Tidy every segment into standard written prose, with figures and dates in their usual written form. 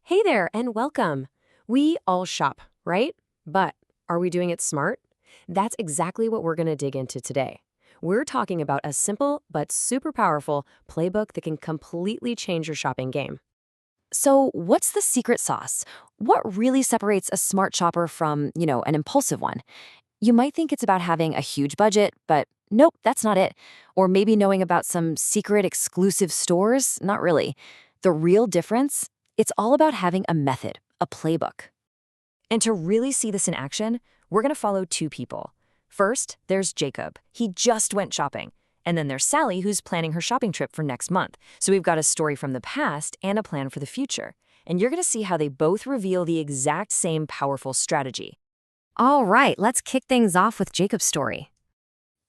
Hey there and welcome. We all shop, right? But are we doing it smart? That's exactly what we're going to dig into today. We're talking about a simple but super powerful playbook that can completely change your shopping game. So, what's the secret sauce? What really separates a smart shopper from, an impulsive one? You might think it's about having a huge budget, but nope, that's not it. Or maybe knowing about some secret exclusive stores? Not really. The real difference? It's all about having a method, a playbook. And to really see this in action, we're going to follow two people. First, there's Jacob. He just went shopping. And then there's Sally, who's planning her shopping trip for next month. So we've got a story from the past and a plan for the future. And you're going to see how they both reveal the exact same powerful strategy. All right, let's kick things off with Jacob's story.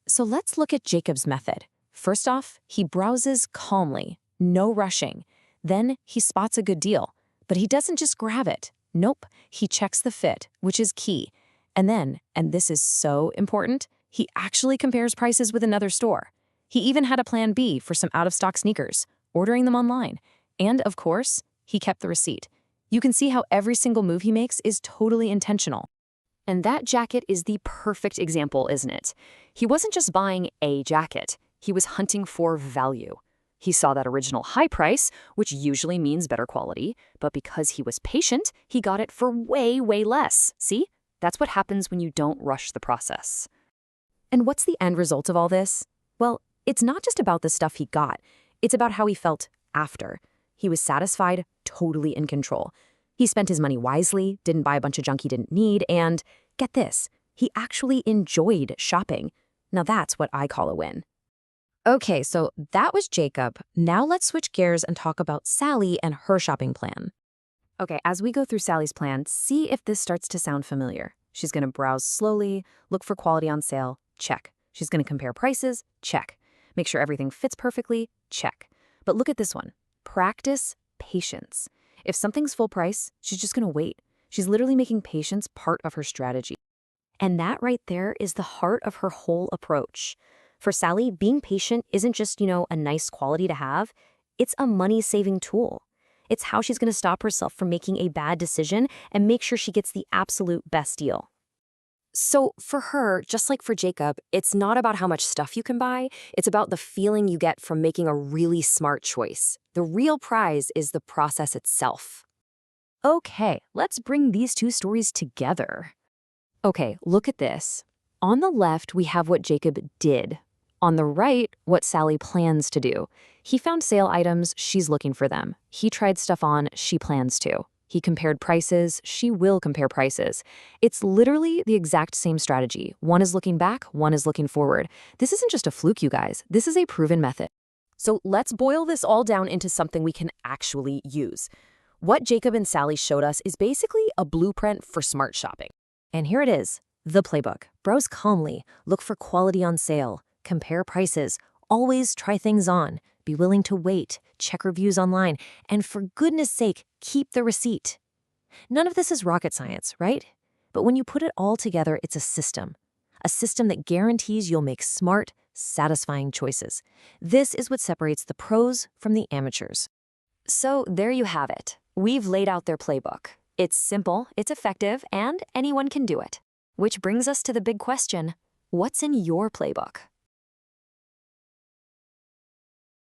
So let's look at Jacob's method. First off, he browses calmly, no rushing. Then he spots a good deal. But he doesn't just grab it. Nope, he checks the fit, which is key. And then, and this is so important, he actually compares prices with another store. He even had a plan B for some out-of-stock sneakers, ordering them online. And, of course, he kept the receipt. You can see how every single move he makes is totally intentional. And that jacket is the perfect example, isn't it? He wasn't just buying a jacket. He was hunting for value. He saw that original high price, which usually means better quality, but because he was patient, he got it for way, way less. See? That's what happens when you don't rush the process. And what's the end result of all this? Well, it's not just about the stuff he got. It's about how he felt after. He was satisfied, totally in control. He spent his money wisely, didn't buy a bunch of junk he didn't need, and, get this, he actually enjoyed shopping. Now that's what I call a win. Okay, so that was Jacob. Now let's switch gears and talk about Sally and her shopping plan. Okay, as we go through Sally's plan, see if this starts to sound familiar. She's going to browse slowly, look for quality on sale, check. She's going to compare prices, check. Make sure everything fits perfectly, check. But look at this one. Practice patience. If something's full price, she's just going to wait. She's literally making patience part of her strategy. And that right there is the heart of her whole approach. For Sally, being patient isn't just, a nice quality to have. It's a money-saving tool. It's how she's going to stop herself from making a bad decision and make sure she gets the absolute best deal. So for her, just like for Jacob, it's not about how much stuff you can buy. It's about the feeling you get from making a really smart choice. The real prize is the process itself. Okay, let's bring these two stories together. Okay, look at this. On the left, we have what Jacob did. On the right, what Sally plans to do. He found sale items, she's looking for them. He tried stuff on, she plans to. He compared prices, she will compare prices. It's literally the exact same strategy. One is looking back, one is looking forward. This isn't just a fluke, you guys. This is a proven method. So let's boil this all down into something we can actually use. What Jacob and Sally showed us is basically a blueprint for smart shopping. And here it is, the playbook. Browse calmly, look for quality on sale, compare prices, always try things on, be willing to wait, check reviews online, and for goodness sake, keep the receipt. None of this is rocket science, right? But when you put it all together, it's a system that guarantees you'll make smart, satisfying choices. This is what separates the pros from the amateurs. So there you have it. We've laid out their playbook. It's simple, it's effective, and anyone can do it. Which brings us to the big question, what's in your playbook?